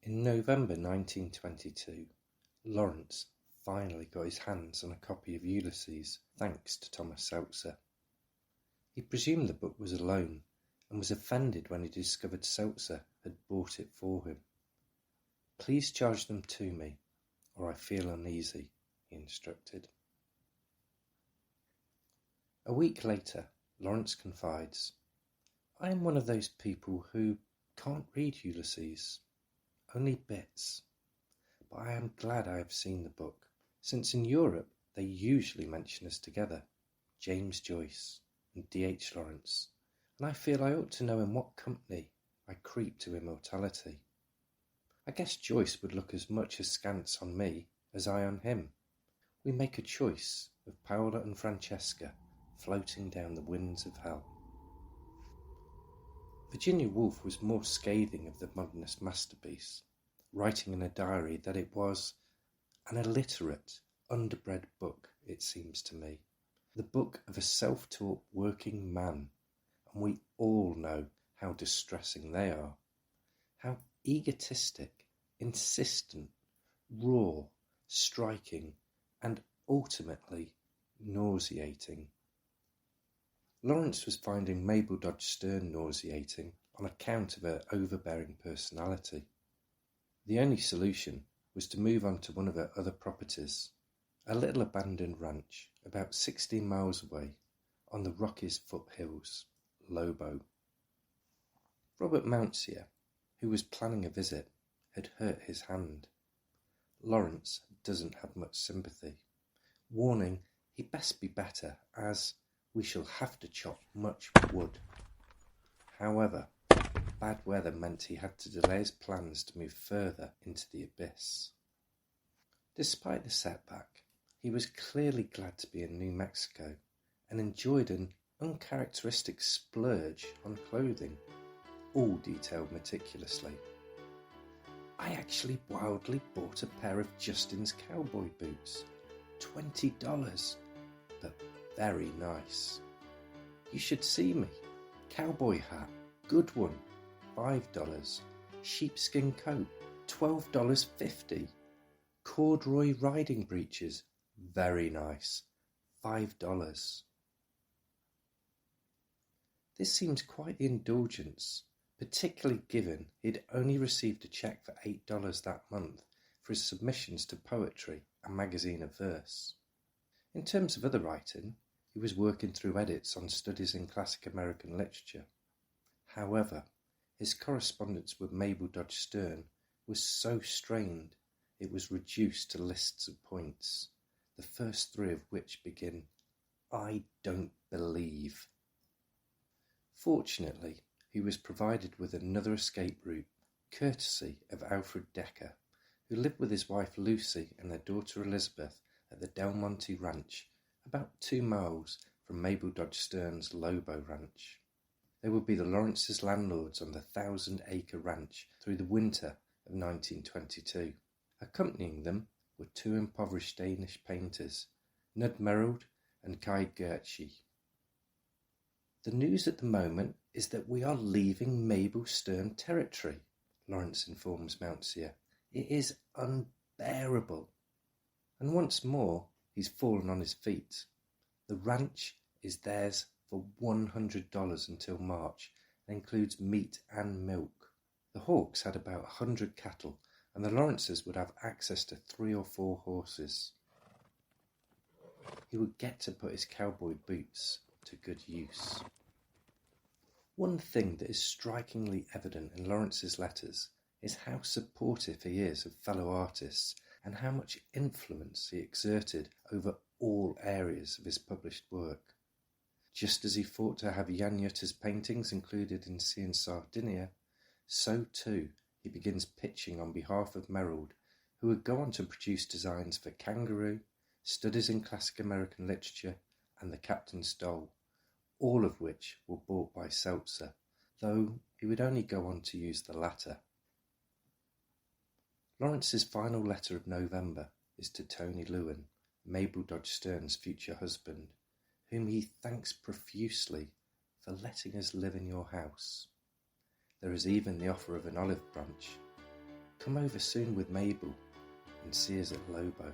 In November 1922, Lawrence finally got his hands on a copy of Ulysses thanks to Thomas Seltzer. He presumed the book was a loan and was offended when he discovered Seltzer had bought it for him. "Please charge them to me, or I feel uneasy," he instructed. A week later, Lawrence confides, "I am one of those people who can't read Ulysses, only bits, but I am glad I have seen the book, since in Europe they usually mention us together, James Joyce and D.H.Lawrence, and I feel I ought to know in what company I creep to immortality. I guess Joyce would look as much askance on me as I on him. We make a choice of Paola and Francesca floating down the winds of hell." Virginia Woolf was more scathing of the modernist masterpiece, writing in a diary that it was an illiterate, underbred book, it seems to me, the book of a self-taught working man, and we all know how distressing they are, how egotistic, insistent, raw, striking, and ultimately nauseating. Lawrence was finding Mabel Dodge Stern nauseating on account of her overbearing personality. The only solution was to move on to one of her other properties, a little abandoned ranch about 16 miles away on the Rockies foothills, Lobo. Robert Mountseer, who was planning a visit, had hurt his hand. Lawrence doesn't have much sympathy, warning he best be better as "we shall have to chop much wood." However, bad weather meant he had to delay his plans to move further into the abyss. Despite the setback, he was clearly glad to be in New Mexico and enjoyed an uncharacteristic splurge on clothing, all detailed meticulously. "I actually wildly bought a pair of Justin's cowboy boots, $20, but very nice. You should see me. Cowboy hat, good one, $5. Sheepskin coat, $12.50. Corduroy riding breeches, very nice, $5. This seems quite the indulgence, particularly given he'd only received a cheque for $8 that month for his submissions to poetry and magazine of verse. In terms of other writing, he was working through edits on studies in classic American literature. However, his correspondence with Mabel Dodge Stern was so strained it was reduced to lists of points, the first three of which begin, "I don't believe." Fortunately, he was provided with another escape route, courtesy of Alfred Decker, who lived with his wife Lucy and their daughter Elizabeth at the Del Monte Ranch, about 2 miles from Mabel Dodge Stern's Lobo Ranch. They would be the Lawrences' landlords on the 1,000-acre ranch through the winter of 1922. Accompanying them were 2 impoverished Danish painters, Nud Merrild and Kai Gertschy. "The news at the moment is that we are leaving Mabel Stern territory," Lawrence informs Mountseer. "It is unbearable." And once more he's fallen on his feet. The ranch is theirs for $100 until March and includes meat and milk. The Hawks had about 100 cattle, and the Lawrences would have access to 3 or 4 horses. He would get to put his cowboy boots to good use. One thing that is strikingly evident in Lawrence's letters is how supportive he is of fellow artists and how much influence he exerted over all areas of his published work. Just as he fought to have Jan Jutter's paintings included in Sea and Sardinia, so too he begins pitching on behalf of Merrild, who would go on to produce designs for Kangaroo, Studies in Classic American Literature, and The Captain's Doll, all of which were bought by Seltzer, though he would only go on to use the latter. Lawrence's final letter of November is to Tony Lewin, Mabel Dodge Stern's future husband, whom he thanks profusely for letting us live in your house. There is even the offer of an olive branch. Come over soon with Mabel and see us at Lobo.